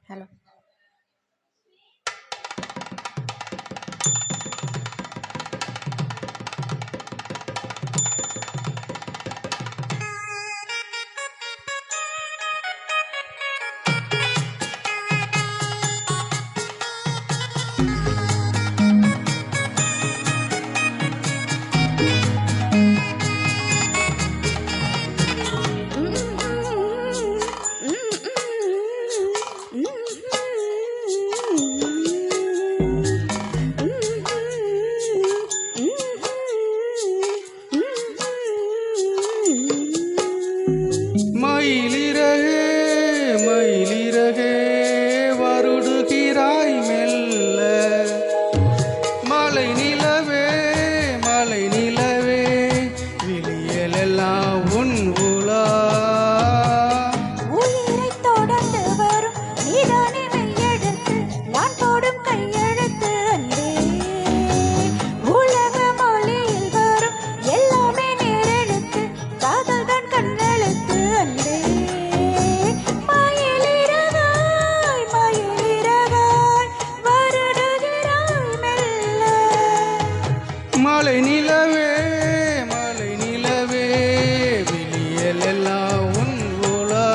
Hello. மயிலிறகே மயிலிறகே வருடுகிறாய் மெல்ல, மலை நிலவே மலை நிலவே விழியலெல்லாம் உன் உலா. உயிரை தொடர்ந்து வரும் நீதானே மெய்யெழுத்து, நான் போடும் கையெழுத்து அன்பே. உலக மொழியில் வரும் எல்லாமே நேரெழுத்து, காதல் தான் கண்ணெழுத்து அன்பே. மயிலிறகாய் மயிலிறகாய் வருடுகிறாய் மெல்ல. மலை நிலவே மலை நிலவே விழியலெல்லாம் உன் உலா.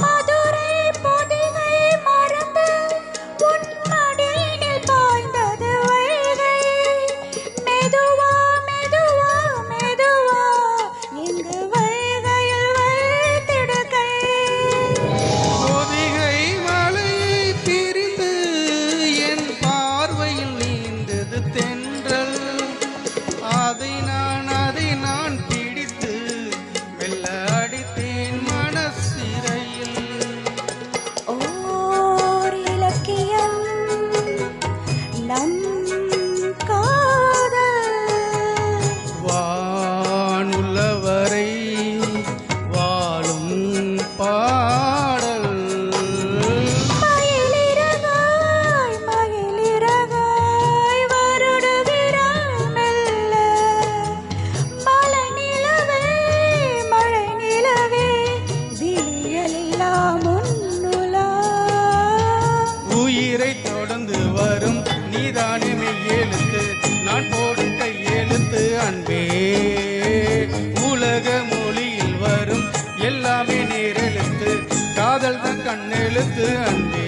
மதுரை பொதிகை மறந்து உன் மடியினில் பாய்ந்தது வைகை. மெதுவா மெதுவா மெதுவா இங்கு வைகையில் வைத்திடு கை. பொதிகை மலையை பிரிந்து என் பார்வையில் நீந்தது தென்றல். அதை நான் பிடித்து மெல்ல அடித்தேன் மனசிறையில். ஓர் இலக்கியம் நம் காதல், வானுள்ளவரை வாழும் பாடல். மயிலிறகாய் மயிலிறகாய் வருடுகிறாய் மெல்ல. மலை நிலவே மழை நிலவே விழியெல்லாம் உன்னுலா. உயிரை தொடர்ந்து வரும் நீதானே மெய்யெழுத்து, நான் போடும் கையெழுத்து அன்பே. உலக மொழியில் வரும் எல்லாமே நேரெழுத்து, காதல் தான் கண்ணெழுத்து அன்பே.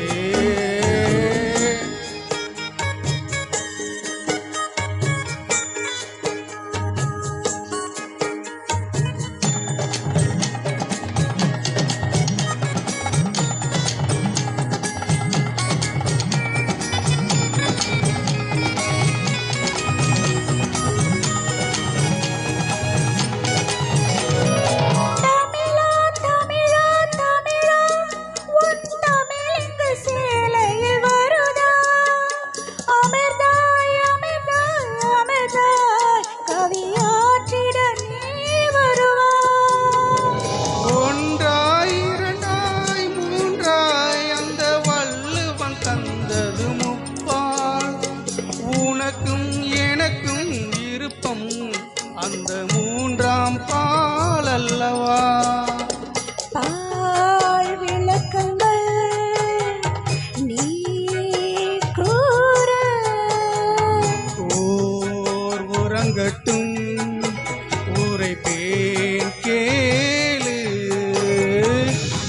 தமிழா தமிழா தமிழா உன் தமிழ் இங்கு சேலையில் வருதா. அமிர்தாய் அமிர்தாய் அமிர்தாய் கவியாற்றிட நீ வருவாய். ஒன்றாய் இரண்டாய் மூன்றாய் அந்த வள்ளுவன் தந்தது முப்பால். உனக்கும் எனக்கும் விருப்பம் அந்த மூன்றாம் பால் அல்லவா. பால் விளக்கங்கள் நீ கூற. ஓர் உறங்கட்டும் உரைப்பேன் கேளு.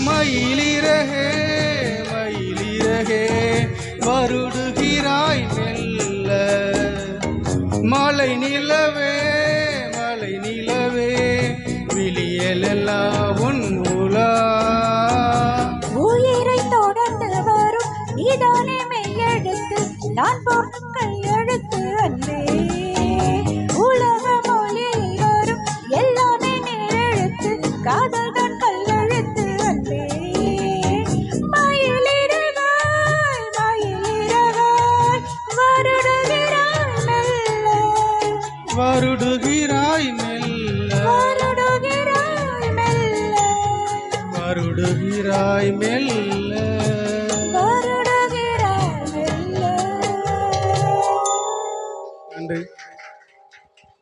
மயிலிறகே மயிலிறகே வருடுகிறாய் மெல்ல, மலை நிலவே மலை நிலவே விழியலெல்லாம் உன் உலா. உயிரை தொடர்ந்து வரும் நீதானே மெய்யெழுத்து, நான் போடும் கையெழுத்து அன்பே. உலக மொழியில் வரும் எல்லாமே நேரெழுத்து, காதல் தான் கல்லெழுத்து அன்பே. மயிலிறகாய் மயிலிறகாய் வருடுகிறாய் வருடுகிறாய் மெல்ல வருடுகிறாய் மெல்ல வருடுகிறாய் மெல்ல